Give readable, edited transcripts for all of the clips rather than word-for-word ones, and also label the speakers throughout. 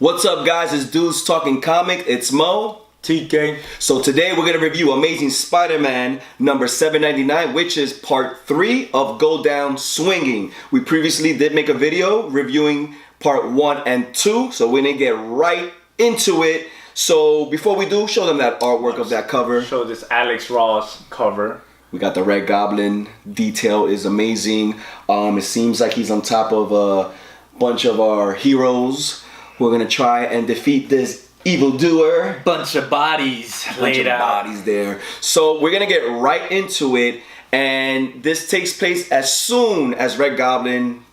Speaker 1: What's up, guys? It's Dudes Talking Comic. It's Mo.
Speaker 2: TK.
Speaker 1: So today we're going to review Amazing Spider-Man number 799, which is part 3 of Go Down Swinging. We previously did make a video reviewing part 1 and 2, so we're going to get right into it. So before we do, show them that artwork of that cover.
Speaker 2: Show this Alex Ross cover.
Speaker 1: We got the Red Goblin. Detail is amazing. It seems like he's on top of a bunch of our heroes. We're going to try and defeat this evildoer.
Speaker 2: Bunch of bodies laid out.
Speaker 1: Bodies there. So we're gonna get right into it, and this takes place as soon as Red Goblin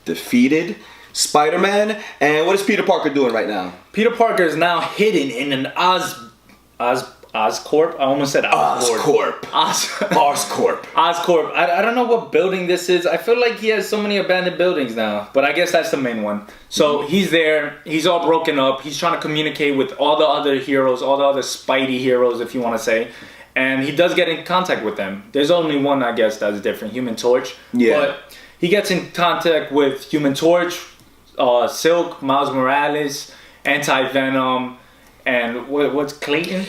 Speaker 1: defeated Spider-Man. And what is Peter Parker doing right now?
Speaker 2: Peter Parker is now hidden in an Oscorp. I almost said
Speaker 1: Oscorp.
Speaker 2: Oscorp. Oscorp. I don't know what building this is. I feel like he has so many abandoned buildings now, but I guess that's the main one. So he's there. He's all broken up. He's trying to communicate with all the other heroes, all the other Spidey heroes, if you want to say. And he does get in contact with them. There's only one, I guess, that's different. Human Torch.
Speaker 1: Yeah.
Speaker 2: But he gets in contact with Human Torch, Silk, Miles Morales, Anti-Venom. And what's Clayton?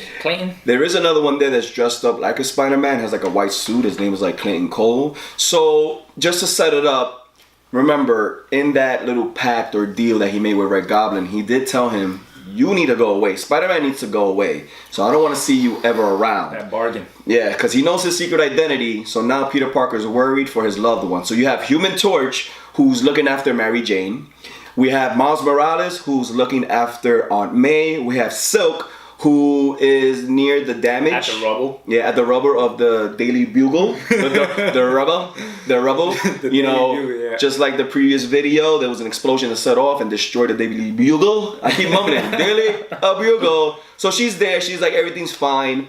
Speaker 1: There is another one there that's dressed up like a Spider-Man, has like a white suit. His name is like Clayton Cole. So just to set it up, remember in that little pact or deal that he made with Red Goblin, he did tell him, you need to go away. Spider-Man needs to go away. So I don't want to see you ever around.
Speaker 2: That bargain.
Speaker 1: Yeah, because he knows his secret identity. So now Peter Parker's worried for his loved one. So you have Human Torch, who's looking after Mary Jane. We have Miles Morales, who's looking after Aunt May. We have Silk, who is near the damage.
Speaker 2: At the rubble.
Speaker 1: Yeah, at the rubble of the Daily Bugle. the rubble. The you know,
Speaker 2: Bugle, yeah.
Speaker 1: Just like the previous video, there was an explosion that set off and destroyed the Daily Bugle. I keep mumbling, Daily Bugle. So she's there. She's like, everything's fine.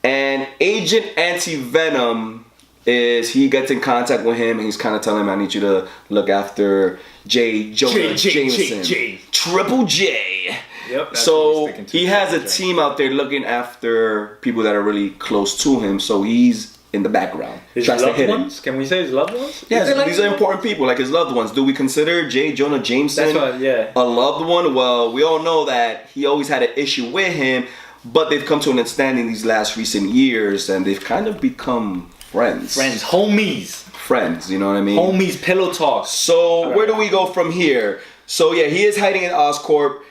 Speaker 1: And Agent Anti-Venom he gets in contact with him, and he's kind of telling him, I need you to look after J. Jonah Jameson. Triple J.
Speaker 2: Yep,
Speaker 1: so he has a team out there looking after people that are really close to him, so he's in the background.
Speaker 2: His loved ones? Can we say his loved ones?
Speaker 1: Yeah, these are important people, like his loved ones. Do we consider J. Jonah Jameson a loved one? Well, we all know that he always had an issue with him, but they've come to an understanding these last recent years, and they've kind of become friends, homies, you know what I mean?
Speaker 2: Homies, pillow talk.
Speaker 1: So where do we go from here? So yeah, he is hiding in Oscorp.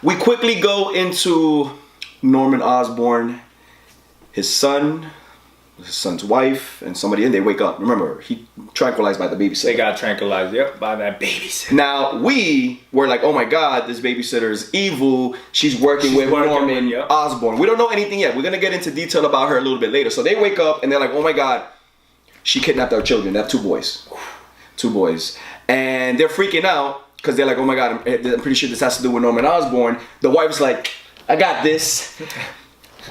Speaker 1: We quickly go into Norman Osborn, his son's wife, and somebody, and they wake up. Remember, he tranquilized by the babysitter.
Speaker 2: They got tranquilized, by that babysitter.
Speaker 1: Now, we were like, oh my God, this babysitter is evil. She's working with Norman Osborn. We don't know anything yet. We're going to get into detail about her a little bit later. So they wake up and they're like, oh my God, she kidnapped our children. They have two boys. And they're freaking out because they're like, oh my God, I'm pretty sure this has to do with Norman Osborn. The wife's like, I got this.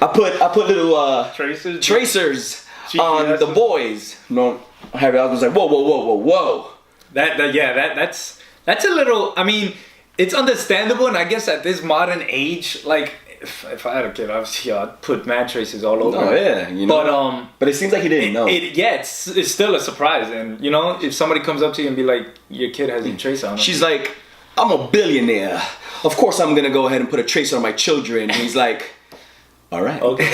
Speaker 1: I put little tracers on the boys. No, Harry Osborn's like, whoa.
Speaker 2: That's a little. I mean, it's understandable, and I guess at this modern age, like if I had a kid, obviously I'd put mad tracers all over.
Speaker 1: Oh yeah, you know. But it seems like he didn't know.
Speaker 2: It's still a surprise, and you know, if somebody comes up to you and be like, your kid has a tracer on him.
Speaker 1: She's like, I'm a billionaire. Of course, I'm gonna go ahead and put a tracer on my children. And he's like, all right.
Speaker 2: Okay.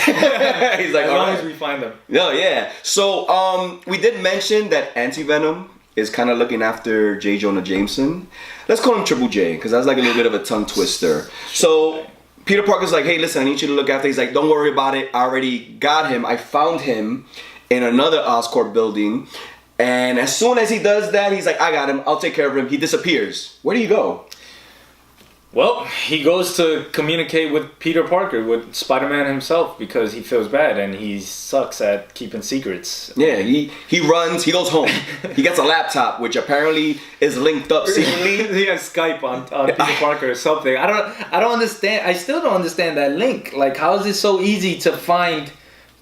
Speaker 1: He's like,
Speaker 2: as long as we find them.
Speaker 1: No, yeah. So, we did mention that Anti-Venom is kind of looking after J. Jonah Jameson. Let's call him Triple J, because that's like a little bit of a tongue twister. So, Peter Parker's like, hey, listen, I need you to look after. He's like, don't worry about it. I already got him. I found him in another Oscorp building. And as soon as he does that, he's like, I got him. I'll take care of him. He disappears. Where do you go?
Speaker 2: Well, he goes to communicate with Peter Parker, with Spider-Man himself, because he feels bad and he sucks at keeping secrets.
Speaker 1: Yeah, he runs, he goes home. He gets a laptop, which apparently is linked up secretly.
Speaker 2: He has Skype on Peter Parker or something. I don't understand. I still don't understand that link. Like, how is it so easy to find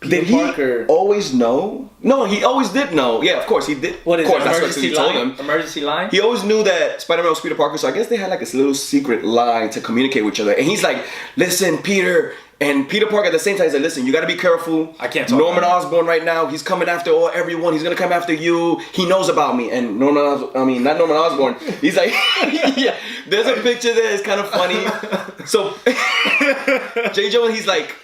Speaker 2: Peter Parker?
Speaker 1: Did he always know? No, he always did know. Yeah, of course he did.
Speaker 2: What is
Speaker 1: it? That's
Speaker 2: what he told him. Emergency line?
Speaker 1: He always knew that Spider-Man was Peter Parker, so I guess they had like this little secret line to communicate with each other. And he's like, listen, Peter, And Peter Parker at the same time is like, listen, you gotta be careful.
Speaker 2: I can't talk
Speaker 1: Norman
Speaker 2: about it.
Speaker 1: Osborn right now, he's coming after everyone. He's gonna come after you. He knows about me. And not Norman Osborn. He's like, yeah, there's a picture there. It's kind of funny. So J. Jonah, he's like,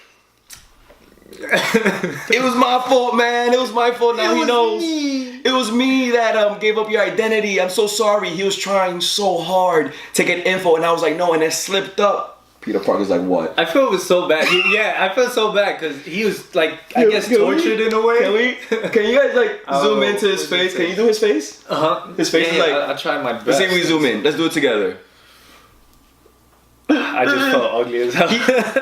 Speaker 1: it was my fault, man. It was my fault. Now he knows. It was me that gave up your identity. I'm so sorry. He was trying so hard to get info, and I was like, no, and it slipped up. Peter Parker's like, what?
Speaker 2: I feel it was so bad. I feel so bad because he was like, I guess, tortured in a way.
Speaker 1: Can you guys like zoom into his face? Can you do his face? His face is like.
Speaker 2: I'll try my best.
Speaker 1: Let's see if we zoom in. Let's do it together.
Speaker 2: I just felt ugly as hell.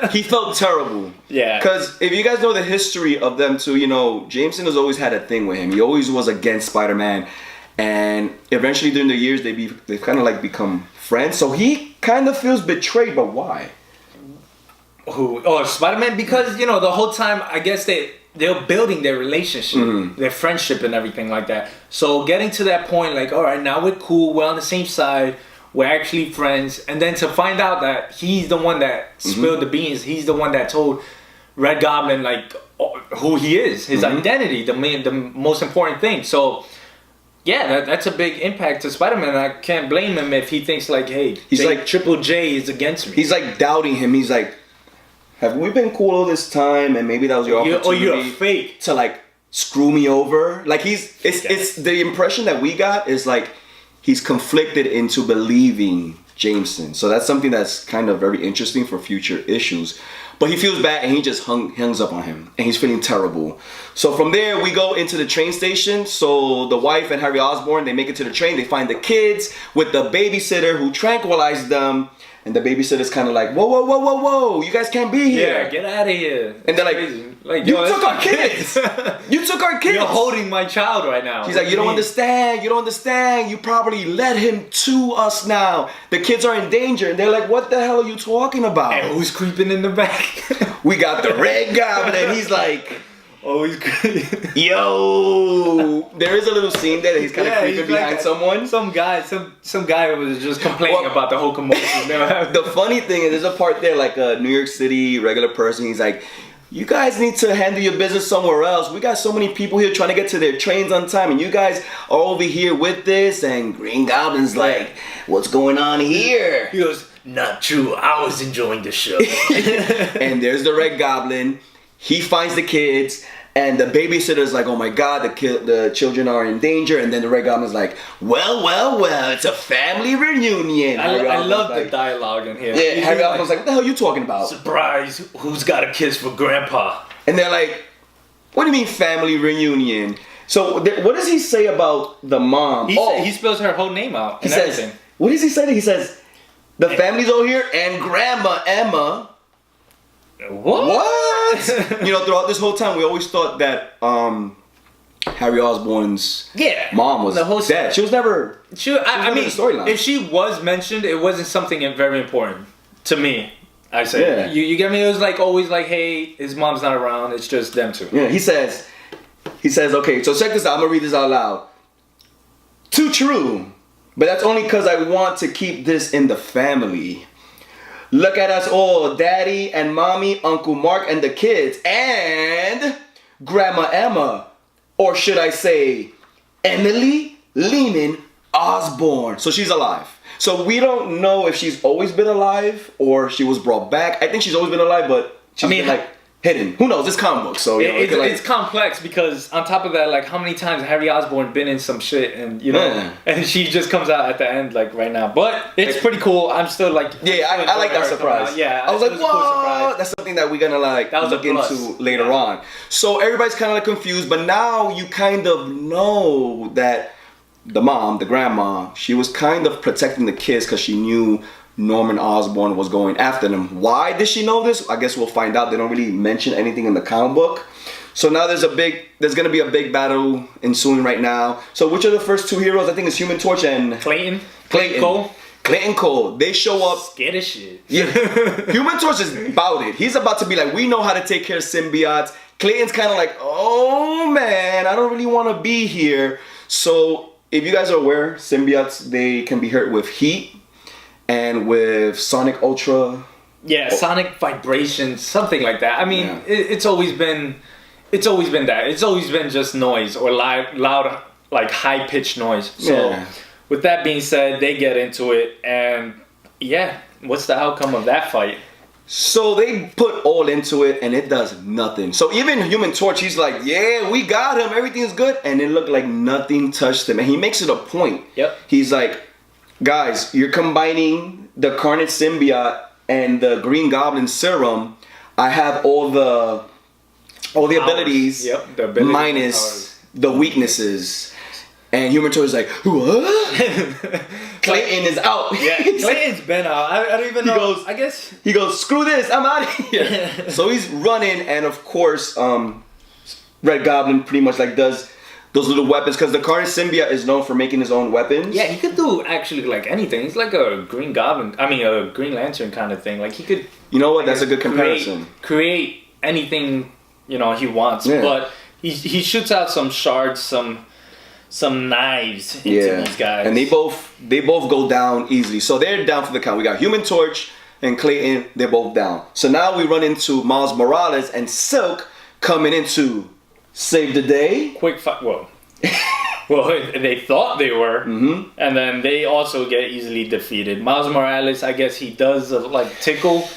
Speaker 1: He felt terrible.
Speaker 2: Yeah. Because
Speaker 1: if you guys know the history of them too, you know, Jameson has always had a thing with him. He always was against Spider-Man. And eventually during the years, they've kind of like become friends. So he kind of feels betrayed, but why?
Speaker 2: Who? Oh, Spider-Man? Because, you know, the whole time, I guess they're building their relationship, their friendship and everything like that. So getting to that point, like, all right, now we're cool. We're on the same side. We're actually friends. And then to find out that he's the one that spilled the beans. He's the one that told Red Goblin, like, who he is. His identity, the most important thing. So, yeah, that's a big impact to Spider-Man. I can't blame him if he thinks, like, hey,
Speaker 1: he's like
Speaker 2: Triple J is against me.
Speaker 1: He's, like, doubting him. He's like, have we been cool all this time? And maybe that was your opportunity.
Speaker 2: Or you're fake.
Speaker 1: To, like, screw me over. Like, it's the impression that we got is, like, he's conflicted into believing Jameson. So that's something that's kind of very interesting for future issues. But he feels bad and he just hangs up on him. And he's feeling terrible. So from there, we go into the train station. So the wife and Harry Osborn, they make it to the train. They find the kids with the babysitter who tranquilized them. And the babysitter's kind of like, whoa, whoa, whoa, whoa, whoa. You guys can't be here.
Speaker 2: Yeah, get out of here.
Speaker 1: And they're like, you took our kids. You took our kids.
Speaker 2: You're holding my child right now.
Speaker 1: He's like, you don't understand. You don't understand. You probably led him to us now. The kids are in danger. And they're like, what the hell are you talking about?
Speaker 2: And who's creeping in the back?
Speaker 1: We got the Red Goblin. And he's like,
Speaker 2: oh, he's creeping.
Speaker 1: Yo. There is a little scene there that he's kind of creeping behind like someone.
Speaker 2: Some guy was just complaining about the whole commotion.
Speaker 1: The funny thing is, there's a part there, like a New York City regular person. He's like, you guys need to handle your business somewhere else. We got so many people here trying to get to their trains on time, and you guys are over here with this. And Green Goblin's like, what's going on here?
Speaker 2: He goes, not true. I was enjoying the show.
Speaker 1: And there's the Red Goblin. He finds the kids. And the babysitter's like, oh my God, the children are in danger. And then the Red Goblin's like, well, it's a family reunion.
Speaker 2: I love the dialogue in here.
Speaker 1: Yeah, Harry Osborn's like, what the hell are you talking about?
Speaker 2: Surprise, who's got a kiss for Grandpa?
Speaker 1: And they're like, what do you mean family reunion? So what does he say about the mom?
Speaker 2: He spells her whole name out and everything.
Speaker 1: What does he say? He says, the family's over here and Grandma Emma. What? You know, throughout this whole time, we always thought that Harry Osborn's mom was dead. She was never.
Speaker 2: I mean, storyline. If she was mentioned, it wasn't something very important to me. I say, you get me? It was like always like, hey, his mom's not around. It's just them two.
Speaker 1: Yeah. He says, okay, so check this out. I'm gonna read this out loud. Too true, but that's only because I want to keep this in the family. Look at us all, Daddy and Mommy, Uncle Mark and the kids, and Grandma Emma. Or should I say, Emily Lehman Osborn. So she's alive. So we don't know if she's always been alive or she was brought back. I think she's always been alive, but she's been like hidden. Who knows? It's comic book, so
Speaker 2: it's complex because on top of that, like how many times Harry Osborn been in some shit, and you know, and she just comes out at the end like right now. But it's pretty cool. I'm still like,
Speaker 1: I like that surprise.
Speaker 2: Yeah,
Speaker 1: I was like, whoa, that's something that we're gonna like look into later on. So everybody's kind of like confused, but now you kind of know that the mom, the grandma, she was kind of protecting the kids because she knew Norman Osborn was going after them. Why did she know this? I guess we'll find out. They don't really mention anything in the comic book. So now there's gonna be a big battle ensuing right now. So which are the first two heroes? I think it's Human Torch and
Speaker 2: Clayton
Speaker 1: Cole. They show up
Speaker 2: scared as shit.
Speaker 1: Yeah. Human Torch is about it. He's about to be like, we know how to take care of symbiotes. Clayton's kind of like, oh man, I don't really want to be here. So if you guys are aware, symbiotes, they can be hurt with heat and with Sonic Ultra
Speaker 2: sonic vibrations, something like that. I mean, it's always been that. It's always been just noise or loud, like high pitched noise. So with that being said, they get into it, and what's the outcome of that fight?
Speaker 1: So they put all into it, and it does nothing. So even Human Torch, he's like, yeah, we got him, everything's good, and it looked like nothing touched him. And he makes it a point.
Speaker 2: Yep.
Speaker 1: He's like, guys, you're combining the Carnage symbiote and the Green Goblin serum. I have all the abilities,
Speaker 2: the abilities
Speaker 1: minus the weaknesses. And Human Torch is like, what? Clayton is out.
Speaker 2: Yeah, Clayton's been out. I don't even know.
Speaker 1: He goes, screw this, I'm out of here. So he's running, and of course, Red Goblin pretty much like does those little weapons, because the Carnage symbiote is known for making his own weapons.
Speaker 2: Yeah, he could do actually like anything. He's like a Green Goblin. I mean, a Green Lantern kind of thing. Like he could.
Speaker 1: You know what? That's a good comparison.
Speaker 2: Create anything he wants, but he shoots out some shards, some knives into these guys,
Speaker 1: and they both go down easily. So they're down for the count. We got Human Torch and Clayton. They're both down. So now we run into Miles Morales and Silk coming in to save the day.
Speaker 2: Quick fight. Well, they thought they were, and then they also get easily defeated. Miles Morales, I guess he does like tickle.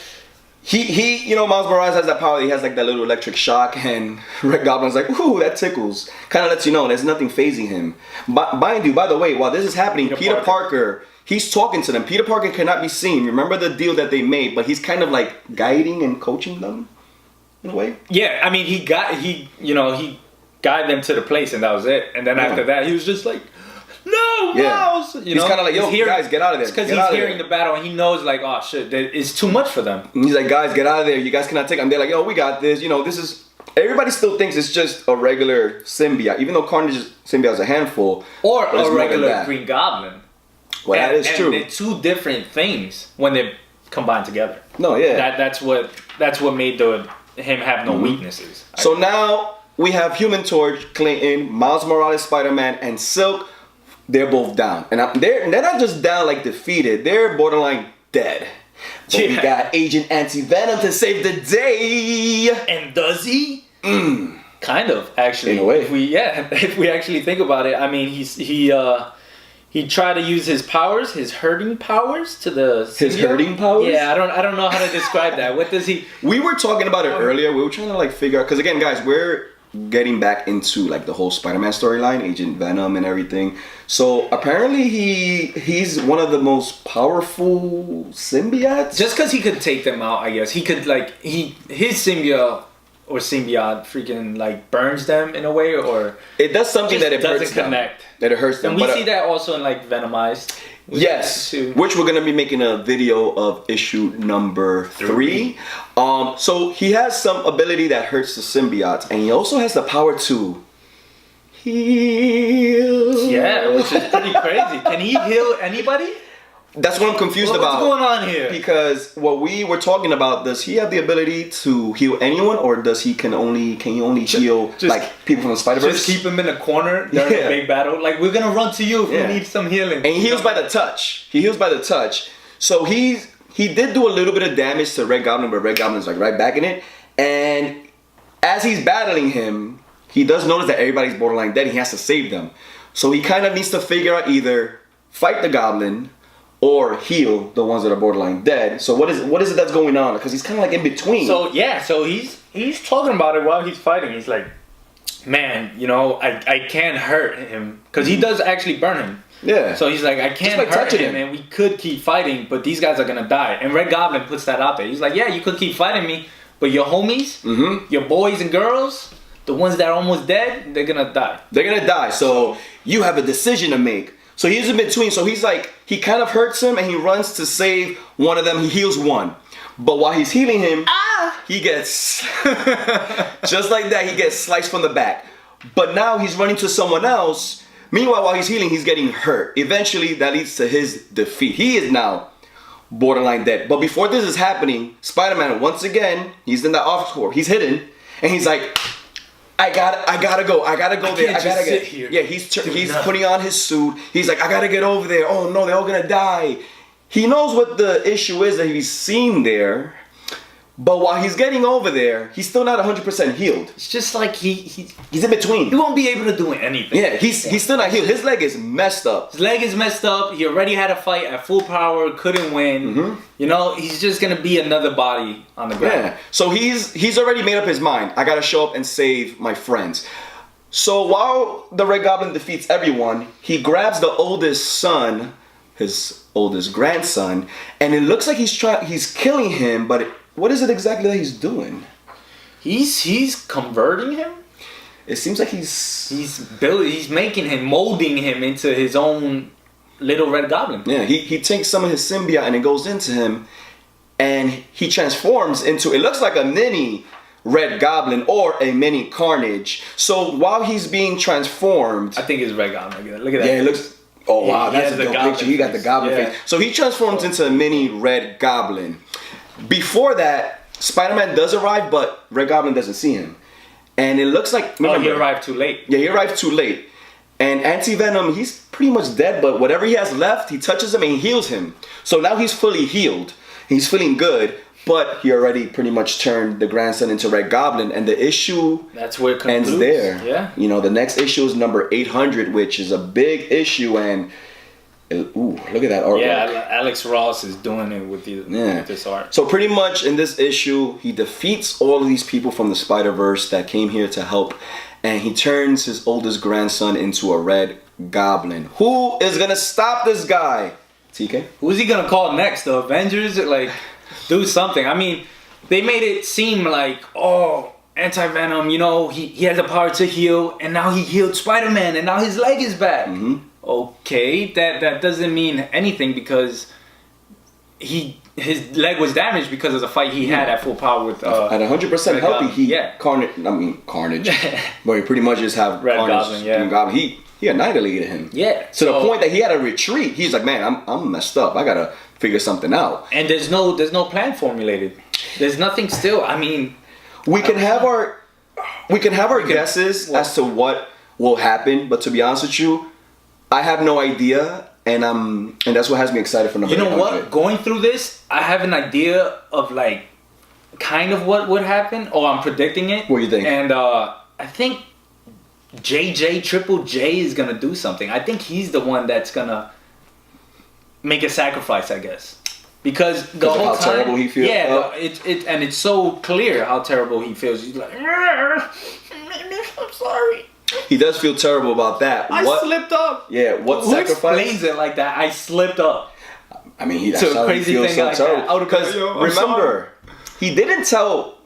Speaker 1: He Miles Morales has that power. He has like that little electric shock, and Red Goblin's like, ooh, that tickles. Kind of lets you know there's nothing phasing him. But by the way, while this is happening, Peter Parker, he's talking to them. Peter Parker cannot be seen. Remember the deal that they made, but he's kind of like guiding and coaching them in a way.
Speaker 2: Yeah, I mean, he guided them to the place, and that was it. And then after that, he was just like, no, Miles!
Speaker 1: He's kind of like, yo, guys, get out of there.
Speaker 2: It's because he's hearing the battle, and he knows, like, oh, shit, it's too much for them.
Speaker 1: And he's like, guys, get out of there. You guys cannot take him. They're like, yo, we got this. This is... Everybody still thinks it's just a regular symbiote, even though Carnage's symbiote is a handful.
Speaker 2: Or a regular Green Goblin.
Speaker 1: Well, that is true.
Speaker 2: They're two different things when they're combined together.
Speaker 1: No, yeah.
Speaker 2: That's what made him have no weaknesses.
Speaker 1: So now we have Human Torch, Clayton, Miles Morales, Spider-Man, and Silk. They're both down. And they're not just down like defeated. They're borderline dead. But we got Agent Anti-Venom to save the day.
Speaker 2: And does he? Kind of, actually.
Speaker 1: In a way.
Speaker 2: If we actually think about it, I mean, he tried to use his powers, his herding powers to the symbiote.
Speaker 1: His herding powers?
Speaker 2: Yeah, I don't know how to describe that. What does he...
Speaker 1: We were talking about it earlier. We were trying to like figure out, because again, guys, we're getting back into like the whole Spider-Man storyline, Agent Venom and everything. So apparently he's one of the most powerful symbiotes.
Speaker 2: Just because he could take them out, I guess. He could his symbiote freaking like burns them in a way, or
Speaker 1: it does something that it
Speaker 2: doesn't
Speaker 1: hurts
Speaker 2: connect.
Speaker 1: Them. That it hurts them.
Speaker 2: And we see that also in like Venomized.
Speaker 1: Yes, which we're gonna be making a video of issue number 3. So he has some ability that hurts the symbiotes, and he also has the power to heal.
Speaker 2: Yeah, which is pretty crazy. Can he heal anybody?
Speaker 1: That's what I'm confused about.
Speaker 2: What's going on here?
Speaker 1: Because what we were talking about, does he have the ability to heal anyone, or can he only heal like people from the Spider-Verse?
Speaker 2: Just keep him in a corner during a big battle. Like, we're gonna run to you if we need some healing.
Speaker 1: And he heals by the touch. He heals by the touch. So he did do a little bit of damage to Red Goblin, but Red Goblin's like right back in it. And as he's battling him, he does notice that everybody's borderline dead. He has to save them. So he kind of needs to figure out either fight the Goblin or heal the ones that are borderline dead. So what is it that's going on? Because he's kind of like in between.
Speaker 2: So he's talking about it while he's fighting. He's like, man, I can't hurt him, because he does actually burn him.
Speaker 1: Yeah.
Speaker 2: So he's like, I can't hurt him, and we could keep fighting, but these guys are gonna die. And Red Goblin puts that out there. He's like, yeah, you could keep fighting me, but your homies, your boys and girls, the ones that are almost dead, they're gonna die.
Speaker 1: They're gonna die. So you have a decision to make. So he's in between. So he's like, he kind of hurts him, and he runs to save one of them. He heals one. But while he's healing him, he gets, just like that, he gets sliced from the back. But now he's running to someone else. Meanwhile, while he's healing, he's getting hurt. Eventually, that leads to his defeat. He is now borderline dead. But before this is happening, Spider-Man, once again, he's in the office corp. He's hidden, and he's like, I gotta go there. I gotta
Speaker 2: sit here.
Speaker 1: Yeah, he's putting on his suit. He's like, I gotta get over there. Oh no, they're all gonna die. he knows what the issue is that he's seen there. But while he's getting over there, he's still not 100% healed.
Speaker 2: It's just like he's
Speaker 1: in between.
Speaker 2: He won't be able to do anything.
Speaker 1: Yeah, he's still not healed. His leg is messed up.
Speaker 2: His leg is messed up. He already had a fight at full power, couldn't win.
Speaker 1: Mm-hmm.
Speaker 2: You know, he's just gonna be another body on the ground.
Speaker 1: Yeah. So he's already made up his mind. I gotta show up and save my friends. So while the Red Goblin defeats everyone, he grabs the oldest son, his oldest grandson, and it looks like he's killing him, but what is it exactly that he's doing?
Speaker 2: He's converting him?
Speaker 1: It seems like he's
Speaker 2: making him, molding him into his own little Red Goblin.
Speaker 1: Yeah, he takes some of his symbiote and it goes into him, and he transforms into, it looks like a mini Red Goblin or a mini Carnage. So while he's being transformed,
Speaker 2: I think it's Red Goblin. Look at that.
Speaker 1: Yeah, it looks. Oh wow, that's a dope picture. He got the Goblin face. So he transforms into a mini Red Goblin. Before that, Spider-Man does arrive, but Red Goblin doesn't see him. And it looks like...
Speaker 2: he arrived too late.
Speaker 1: Yeah, he arrived too late. And Anti-Venom, he's pretty much dead, but whatever he has left, he touches him and he heals him. So now he's fully healed. He's feeling good, but he already pretty much turned the grandson into Red Goblin, and the issue
Speaker 2: That's where it
Speaker 1: ends there.
Speaker 2: Yeah.
Speaker 1: You know, the next issue is number 800, which is a big issue, and... Ooh, look at that artwork.
Speaker 2: Yeah, Alex Ross is doing it with this art.
Speaker 1: So pretty much in this issue, he defeats all of these people from the Spider-Verse that came here to help, and he turns his oldest grandson into a Red Goblin. Who is gonna stop this guy? TK?
Speaker 2: Who's he gonna call next? The Avengers? Like, do something. I mean, they made it seem like, oh, Anti-Venom, you know, he has the power to heal, and now he healed Spider-Man, and now his leg is back.
Speaker 1: Mm-hmm.
Speaker 2: Okay, that doesn't mean anything because his leg was damaged because of the fight he had at full power with
Speaker 1: at 100% healthy. Carnage. But he pretty much just have
Speaker 2: Red
Speaker 1: Carnage.
Speaker 2: Goblin,
Speaker 1: He annihilated him.
Speaker 2: Yeah.
Speaker 1: To the point that he had to retreat. He's like, man, I'm messed up. I gotta figure something out.
Speaker 2: And there's no plan formulated. There's nothing still. I mean,
Speaker 1: we can have our guesses as to what will happen, but to be honest with you, I have no idea, and that's what has me excited for number 800.
Speaker 2: You know what? Going through this, I have an idea of like kind of what would happen, or I'm predicting it.
Speaker 1: What do you think?
Speaker 2: And I think Triple J is gonna do something. I think he's the one that's gonna make a sacrifice, I guess. Because the whole
Speaker 1: how
Speaker 2: time,
Speaker 1: terrible he feels.
Speaker 2: Yeah, it's so clear how terrible he feels. He's like, I'm sorry.
Speaker 1: He does feel terrible about that.
Speaker 2: I slipped up.
Speaker 1: Yeah, what
Speaker 2: Who
Speaker 1: sacrifice?
Speaker 2: explains it like that? I slipped up.
Speaker 1: I mean, that's how he feels so terrible. Because remember, he didn't tell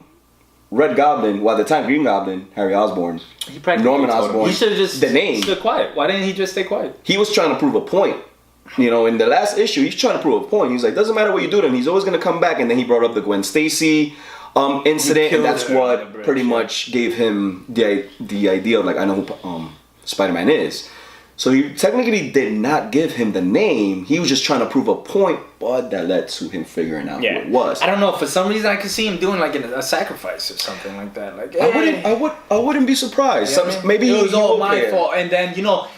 Speaker 1: Red Goblin, well, at the time Green Goblin, Harry Osborn, Norman Osborn,
Speaker 2: he should have just
Speaker 1: the name.
Speaker 2: stood quiet. Why didn't he just stay quiet?
Speaker 1: He was trying to prove a point. You know, in the last issue, he's trying to prove a point. He's like, doesn't matter what you do to him, he's always going to come back. And then he brought up the Gwen Stacy incident, and that's what pretty much gave him the idea of like, I know who Spider-Man is. So he technically did not give him the name. He was just trying to prove a point, but that led to him figuring out who it was.
Speaker 2: I don't know. For some reason, I could see him doing like a sacrifice or something like that. Like,
Speaker 1: I wouldn't be surprised.
Speaker 2: Yeah,
Speaker 1: maybe
Speaker 2: it was all my fault. And then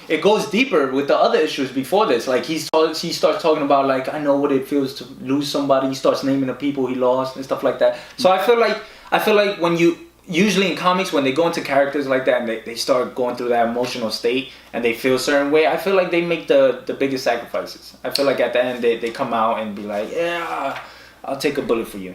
Speaker 2: it goes deeper with the other issues before this. Like he starts talking about like, I know what it feels to lose somebody. He starts naming the people he lost and stuff like that. So I feel like when you usually in comics, when they go into characters like that and they start going through that emotional state and they feel a certain way, I feel like they make the biggest sacrifices. I feel like at the end they come out and be like, yeah, I'll take a bullet for you.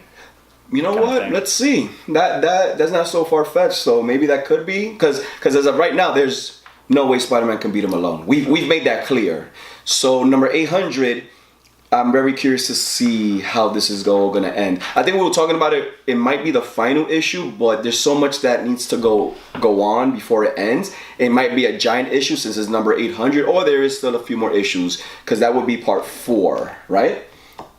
Speaker 1: You know what? Let's see. That's not so far-fetched, so maybe that could be. Because as of right now, there's no way Spider-Man can beat him alone. We've made that clear. So number 800... I'm very curious to see how this is going to end. I think we were talking about it. It might be the final issue, but there's so much that needs to go on before it ends. It might be a giant issue since it's number 800, or there is still a few more issues because that would be part 4, right?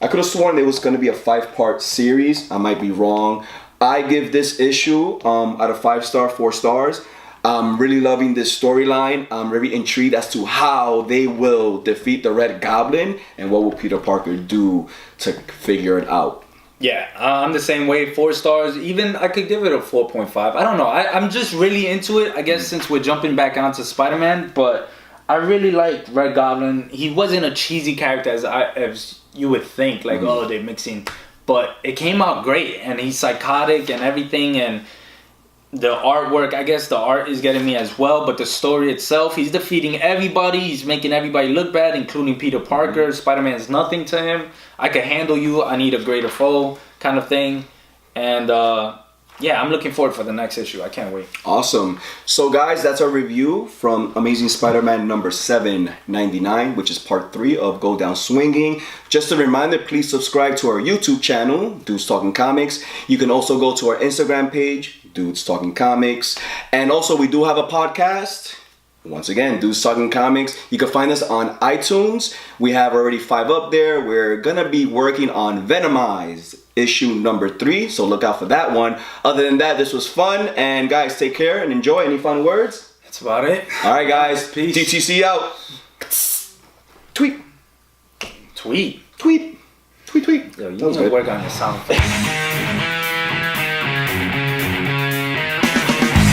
Speaker 1: I could have sworn it was going to be a 5-part series. I might be wrong. I give this issue out of 4 stars. I'm really loving this storyline. I'm very intrigued as to how they will defeat the Red Goblin and what will Peter Parker do to figure it out.
Speaker 2: Yeah, I'm the same way. 4 stars. Even I could give it a 4.5. I don't know. I'm just really into it. I guess since we're jumping back onto Spider-Man, but I really liked Red Goblin. He wasn't a cheesy character as you would think, like, oh, they're mixing. But it came out great, and he's psychotic and everything, and the artwork, I guess the art is getting me as well, but the story itself, he's defeating everybody, he's making everybody look bad, including Peter Parker. Spider-Man's nothing to him. I can handle you, I need a greater foe, kind of thing. And yeah, I'm looking forward for the next issue. I can't wait.
Speaker 1: Awesome. So guys, that's our review from Amazing Spider-Man number 799, which is part 3 of Go Down Swinging. Just a reminder, please subscribe to our YouTube channel, Dudes Talking Comics. You can also go to our Instagram page, Dudes Talking Comics. And also we do have a podcast. Once again, Dudes Talking Comics. You can find us on iTunes. We have already 5 up there. We're gonna be working on Venomized issue number 3, so look out for that one. Other than that, this was fun, and guys, take care and enjoy. Any fun words?
Speaker 2: That's about it.
Speaker 1: All right, guys.
Speaker 2: Peace.
Speaker 1: DTC out. Tweet.
Speaker 2: Tweet.
Speaker 1: Tweet. Tweet. Tweet.
Speaker 2: Yo, you need to work on your sound effects.